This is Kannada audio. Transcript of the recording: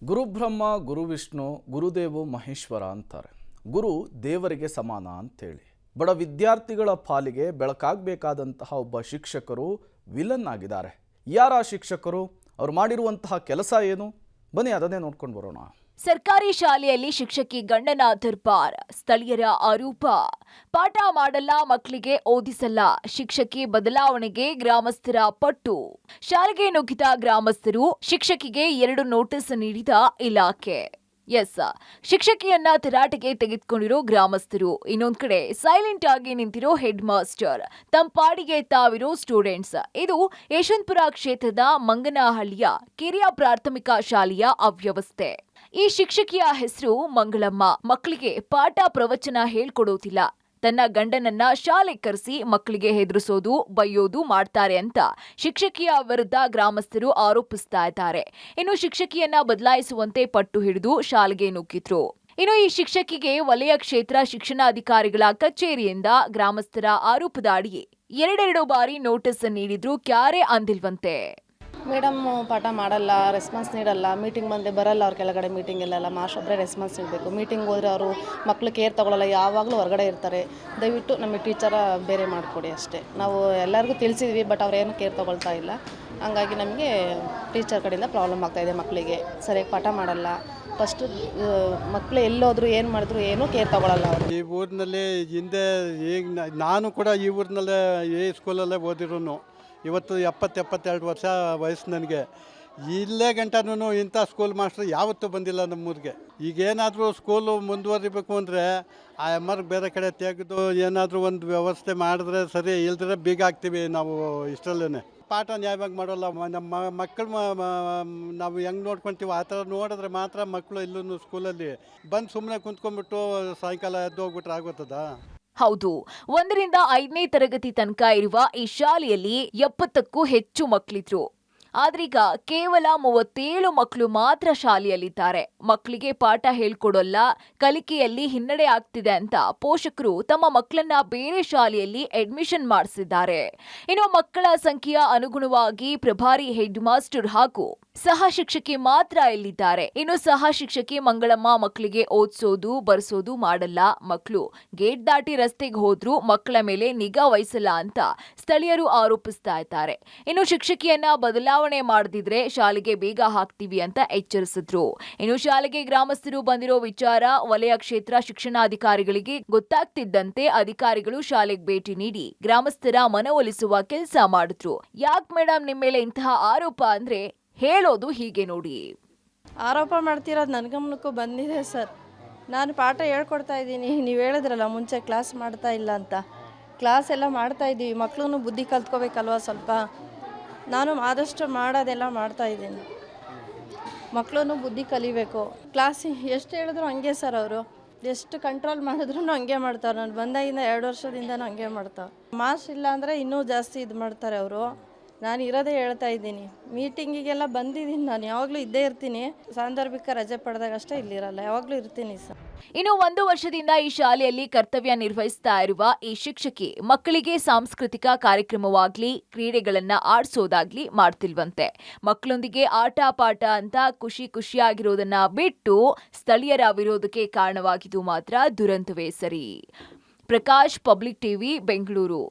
ಗುರುಬ್ರಹ್ಮ ಗುರು ವಿಷ್ಣು ಗುರುದೇವೋ ಮಹೇಶ್ವರ ಅಂತಾರೆ. ಗುರು ದೇವರಿಗೆ ಸಮಾನ ಅಂತೇಳಿ ಬಡ ವಿದ್ಯಾರ್ಥಿಗಳ ಪಾಲಿಗೆ ಬೆಳಕಾಗಬೇಕಾದಂತಹ ಒಬ್ಬ ಶಿಕ್ಷಕರು ವಿಲನ್ ಆಗಿದ್ದಾರೆ. ಯಾರ ಶಿಕ್ಷಕರು, ಅವ್ರು ಮಾಡಿರುವಂತಹ ಕೆಲಸ ಏನು, ಬನ್ನಿ ಅದನ್ನೇ ನೋಡ್ಕೊಂಡು ಬರೋಣ. ಸರ್ಕಾರಿ ಶಾಲೆಯಲ್ಲಿ ಶಿಕ್ಷಕಿ ಗಂಡನ ದರ್ಬಾರ್, ಸ್ಥಳೀಯರ ಆರೋಪ. ಪಾಠ ಮಾಡಲ್ಲ, ಮಕ್ಕಳಿಗೆ ಓದಿಸಲ್ಲ, ಶಿಕ್ಷಕಿ ಬದಲಾವಣೆಗೆ ಗ್ರಾಮಸ್ಥರ ಪಟ್ಟು. ಶಾಲೆಗೆ ನುಗ್ಗಿದ ಗ್ರಾಮಸ್ಥರು, ಶಿಕ್ಷಕಿಗೆ 2 ನೋಟಿಸ್ ನೀಡಿದ ಇಲಾಖೆ. ಶಿಕ್ಷಕಿಯನ್ನ ತರಾಟೆಗೆ ತೆಗೆದುಕೊಂಡಿರೋ ಗ್ರಾಮಸ್ಥರು. ಇನ್ನೊಂದ್ ಕಡೆ ಸೈಲೆಂಟ್ ಆಗಿ ನಿಂತಿರೋ ಹೆಡ್ ಮಾಸ್ಟರ್, ತಮ್ಮ ಪಾಡಿಗೆ ತಾವಿರೋ ಸ್ಟೂಡೆಂಟ್ಸ್. ಇದು ಯಶವಂತಪುರ ಕ್ಷೇತ್ರದ ಮಂಗನಹಳ್ಳಿಯ ಕಿರಿಯ ಪ್ರಾಥಮಿಕ ಶಾಲೆಯ ಅವ್ಯವಸ್ಥೆ. ಈ ಶಿಕ್ಷಕಿಯ ಹೆಸರು ಮಂಗಳಮ್ಮ. ಮಕ್ಕಳಿಗೆ ಪಾಠ ಪ್ರವಚನ ಹೇಳ್ಕೊಡೋದಿಲ್ಲ. ತನ್ನ ಗಂಡನನ್ನ ಶಾಲೆ ಕರೆಸಿ ಮಕ್ಕಳಿಗೆ ಹೆದರಿಸೋದು, ಬೈಯೋದು ಮಾಡ್ತಾರೆ ಅಂತ ಶಿಕ್ಷಕಿಯ ವಿರುದ್ಧ ಗ್ರಾಮಸ್ಥರು ಆರೋಪಿಸ್ತಾ ಇದ್ದಾರೆ. ಇನ್ನು ಶಿಕ್ಷಕಿಯನ್ನ ಬದಲಾಯಿಸುವಂತೆ ಪಟ್ಟು ಹಿಡಿದು ಶಾಲೆಗೆ ನುಗ್ಗಿದ್ರು. ಇನ್ನು ಈ ಶಿಕ್ಷಕಿಗೆ ವಲಯ ಕ್ಷೇತ್ರ ಶಿಕ್ಷಣಾಧಿಕಾರಿಗಳ ಕಚೇರಿಯಿಂದ ಗ್ರಾಮಸ್ಥರ ಆರೋಪದ ಅಡಿಗೆ 2 ಬಾರಿ ನೋಟಿಸ್ ನೀಡಿದ್ರು, ಕ್ಯಾರೆ ಅಂದಿಲ್ವಂತೆ. ಮೇಡಮ್ ಪಾಠ ಮಾಡಲ್ಲ, ರೆಸ್ಪಾನ್ಸ್ ನೀಡಲ್ಲ, ಮೀಟಿಂಗ್ ಬಂದರೆ ಬರಲ್ಲ. ಅವ್ರ ಕೆಳಗಡೆ ಮೀಟಿಂಗ್ ಎಲ್ಲ ಮಾಸ್ಟರ್ ಒಬ್ಬರೇ ರೆಸ್ಪಾನ್ಸ್ ನೀಡಬೇಕು. ಮೀಟಿಂಗ್ ಹೋದರೆ ಅವರು ಮಕ್ಕಳು ಕೇರ್ ತೊಗೊಳ್ಳಲ್ಲ, ಯಾವಾಗಲೂ ಹೊರಗಡೆ ಇರ್ತಾರೆ. ದಯವಿಟ್ಟು ನಮಗೆ ಟೀಚರ ಬೇರೆ ಮಾಡಿಕೊಡಿ ಅಷ್ಟೇ. ನಾವು ಎಲ್ಲರಿಗೂ ತಿಳಿಸಿದ್ವಿ, ಬಟ್ ಅವ್ರೇನು ಕೇರ್ ತೊಗೊಳ್ತಾ ಇಲ್ಲ. ಹಂಗಾಗಿ ನಮಗೆ ಟೀಚರ್ ಕಡೆಯಿಂದ ಪ್ರಾಬ್ಲಮ್ ಆಗ್ತಾಯಿದೆ. ಮಕ್ಕಳಿಗೆ ಸರಿಯಾಗಿ ಪಾಠ ಮಾಡಲ್ಲ. ಫಸ್ಟು ಮಕ್ಕಳು ಎಲ್ಲೋದ್ರು ಏನು ಮಾಡಿದ್ರು ಏನೂ ಕೇರ್ ತೊಗೊಳ್ಳಲ್ಲ ಅವರು. ಈ ಊರಿನಲ್ಲಿ ಹಿಂದೆ ಈಗ ನಾನು ಕೂಡ ಈ ಊರಿನಲ್ಲೇ ಈ ಸ್ಕೂಲಲ್ಲೇ ಓದಿರೋನು. ಇವತ್ತು 70-72 ವರ್ಷ ವಯಸ್ಸು ನನಗೆ. ಇಲ್ಲೇ ಗಂಟನೂ ಇಂಥ ಸ್ಕೂಲ್ ಮಾಸ್ಟ್ರು ಯಾವತ್ತೂ ಬಂದಿಲ್ಲ ನಮ್ಮೂರಿಗೆ. ಈಗೇನಾದರೂ ಸ್ಕೂಲು ಮುಂದುವರಿಬೇಕು ಅಂದರೆ ಆ ಎಮ್ಮರ್ಗೆ ಬೇರೆ ಕಡೆ ತೆಗೆದು ಏನಾದರೂ ಒಂದು ವ್ಯವಸ್ಥೆ ಮಾಡಿದ್ರೆ ಸರಿ, ಇಲ್ದ್ರೆ ಬೀಗ ಹಾಕ್ತೀವಿ ನಾವು. ಇಷ್ಟರಲ್ಲೇ ಪಾಠ ನ್ಯಾಯವಾಗಿ ಮಾಡೋಲ್ಲ. ನಮ್ಮ ಮಕ್ಕಳು ನಾವು ಹೆಂಗೆ ನೋಡ್ಕೊತೀವಿ ಆ ಥರ ನೋಡಿದ್ರೆ ಮಾತ್ರ ಮಕ್ಕಳು ಇಲ್ಲೂ ಸ್ಕೂಲಲ್ಲಿ ಬಂದು ಸುಮ್ಮನೆ ಕುಂತ್ಕೊಂಡ್ಬಿಟ್ಟು ಸಾಯಂಕಾಲ ಎದ್ದು ಹೋಗ್ಬಿಟ್ರೆ ಆಗೋತದ? ಹೌದು, 1ರಿಂದ 5ನೇ ತರಗತಿ ತನಕ ಇರುವ ಈ ಶಾಲೆಯಲ್ಲಿ 70ಕ್ಕೂ ಹೆಚ್ಚು ಮಕ್ಕಳಿದ್ರು. ಆದ್ರೀಗ ಕೇವಲ 37 ಮಕ್ಕಳು ಮಾತ್ರ ಶಾಲೆಯಲ್ಲಿದ್ದಾರೆ. ಮಕ್ಕಳಿಗೆ ಪಾಠ ಹೇಳ್ಕೊಡೋಲ್ಲ, ಕಲಿಕೆಯಲ್ಲಿ ಹಿನ್ನಡೆ ಆಗ್ತಿದೆ ಅಂತ ಪೋಷಕರು ತಮ್ಮ ಮಕ್ಕಳನ್ನ ಬೇರೆ ಶಾಲೆಯಲ್ಲಿ ಅಡ್ಮಿಷನ್ ಮಾಡಿಸಿದ್ದಾರೆ. ಇನ್ನು ಮಕ್ಕಳ ಸಂಖ್ಯೆಯ ಅನುಗುಣವಾಗಿ ಪ್ರಭಾರಿ ಹೆಡ್ ಮಾಸ್ಟರ್ ಹಾಗೂ ಸಹ ಶಿಕ್ಷಕಿ ಮಾತ್ರ ಇಲ್ಲಿದ್ದಾರೆ. ಇನ್ನು ಸಹ ಶಿಕ್ಷಕಿ ಮಂಗಳಮ್ಮ ಮಕ್ಕಳಿಗೆ ಓದಿಸೋದು ಬರೆಸೋದು ಮಾಡಲ್ಲ. ಮಕ್ಕಳು ಗೇಟ್ ದಾಟಿ ರಸ್ತೆಗೆ ಹೋದ್ರೂ ಮಕ್ಕಳ ಮೇಲೆ ನಿಗಾ ವಹಿಸಲ್ಲ ಅಂತ ಸ್ಥಳೀಯರು ಆರೋಪಿಸ್ತಾ ಇದ್ದಾರೆ. ಇನ್ನು ಶಿಕ್ಷಕಿಯನ್ನ ಬದಲಾವಣೆ ಮಾಡದಿದ್ರೆ ಶಾಲೆಗೆ ಬೇಗ ಹಾಕ್ತೀವಿ ಅಂತ ಎಚ್ಚರಿಸಿದ್ರು. ಇನ್ನು ಶಾಲೆಗೆ ಗ್ರಾಮಸ್ಥರು ಬಂದಿರೋ ವಿಚಾರ ವಲಯ ಕ್ಷೇತ್ರ ಶಿಕ್ಷಣಾಧಿಕಾರಿಗಳಿಗೆ ಗೊತ್ತಾಗ್ತಿದ್ದಂತೆ ಅಧಿಕಾರಿಗಳು ಶಾಲೆಗೆ ಭೇಟಿ ನೀಡಿ ಗ್ರಾಮಸ್ಥರ ಮನವೊಲಿಸುವ ಕೆಲಸ ಮಾಡಿದ್ರು. ಯಾಕೆ ಮೇಡಮ್ ನಿಮ್ಮ ಮೇಲೆ ಇಂತಹ ಆರೋಪ ಅಂದ್ರೆ ಹೇಳೋದು ಹೀಗೆ ನೋಡಿ. ಆರೋಪ ಮಾಡ್ತಿರೋದು ನನ್ನ ಗಮನಕ್ಕೂ ಬಂದಿದೆ ಸರ್. ನಾನು ಪಾಠ ಹೇಳ್ಕೊಡ್ತಾ ಇದ್ದೀನಿ, ನೀವು ಹೇಳಿದ್ರಲ್ಲ ಮುಂಚೆ ಕ್ಲಾಸ್ ಮಾಡ್ತಾ ಇಲ್ಲ ಅಂತ. ಕ್ಲಾಸ್ ಎಲ್ಲ ಮಾಡ್ತಾ ಇದ್ದೀವಿ, ಮಕ್ಕಳು ಬುದ್ಧಿ ಕಲ್ತ್ಕೋಬೇಕಲ್ವ ಸ್ವಲ್ಪ. ನಾನು ಆದಷ್ಟು ಮಾಡೋದೆಲ್ಲ ಮಾಡ್ತಾಯಿದ್ದೀನಿ. ಮಕ್ಕಳು ಬುದ್ಧಿ ಕಲಿಬೇಕು. ಕ್ಲಾಸ್ ಎಷ್ಟು ಹೇಳಿದ್ರು ಹಂಗೆ ಸರ್, ಅವರು ಎಷ್ಟು ಕಂಟ್ರೋಲ್ ಮಾಡಿದ್ರು ಹಂಗೆ ಮಾಡ್ತಾರೆ. ನಾನು ಬಂದಾಗಿಂದ 2 ವರ್ಷದಿಂದನೂ ಹಂಗೆ ಮಾಡ್ತಾರೆ. ಮಾರ್ಕ್ಸ್ ಇಲ್ಲ ಅಂದರೆ ಇನ್ನೂ ಜಾಸ್ತಿ ಇದು ಮಾಡ್ತಾರೆ ಅವರು. ನಾನು ಇರೋದೇ ಹೇಳ್ತಾ ಇದ್ದೀನಿ. ಮೀಟಿಂಗಿಗೆಲ್ಲ ಬಂದಿದ್ದೀನಿ, ನಾನು ಯಾವಾಗಲೂ ಇದ್ದೇ ಇರ್ತೀನಿ. ಸಾಂದರ್ಭಿಕ ರಜೆ ಪಡೆದಾಗ ಅಷ್ಟೇ ಇಲ್ಲಿರಲ್ಲ, ಯಾವಾಗಲೂ ಇರ್ತೀನಿ ಸರ್. ಇನ್ನು 1 ವರ್ಷದಿಂದ ಈ ಶಾಲೆಯಲ್ಲಿ ಕರ್ತವ್ಯ ನಿರ್ವಹಿಸ್ತಾ ಇರುವ ಈ ಶಿಕ್ಷಕಿ ಮಕ್ಕಳಿಗೆ ಸಾಂಸ್ಕೃತಿಕ ಕಾರ್ಯಕ್ರಮವಾಗ್ಲಿ, ಕ್ರೀಡೆಗಳನ್ನ ಆಡಿಸೋದಾಗ್ಲಿ ಮಾಡ್ತಿಲ್ವಂತೆ. ಮಕ್ಕಳೊಂದಿಗೆ ಆಟ ಪಾಠ ಅಂತ ಖುಷಿಯಾಗಿರೋದನ್ನ ಬಿಟ್ಟು ಸ್ಥಳೀಯರ ವಿರೋಧಕ್ಕೆ ಕಾರಣವಾಗಿದ್ದು ಮಾತ್ರ ದುರಂತವೇ ಸರಿ. Prakash, public TV, Bengaluru.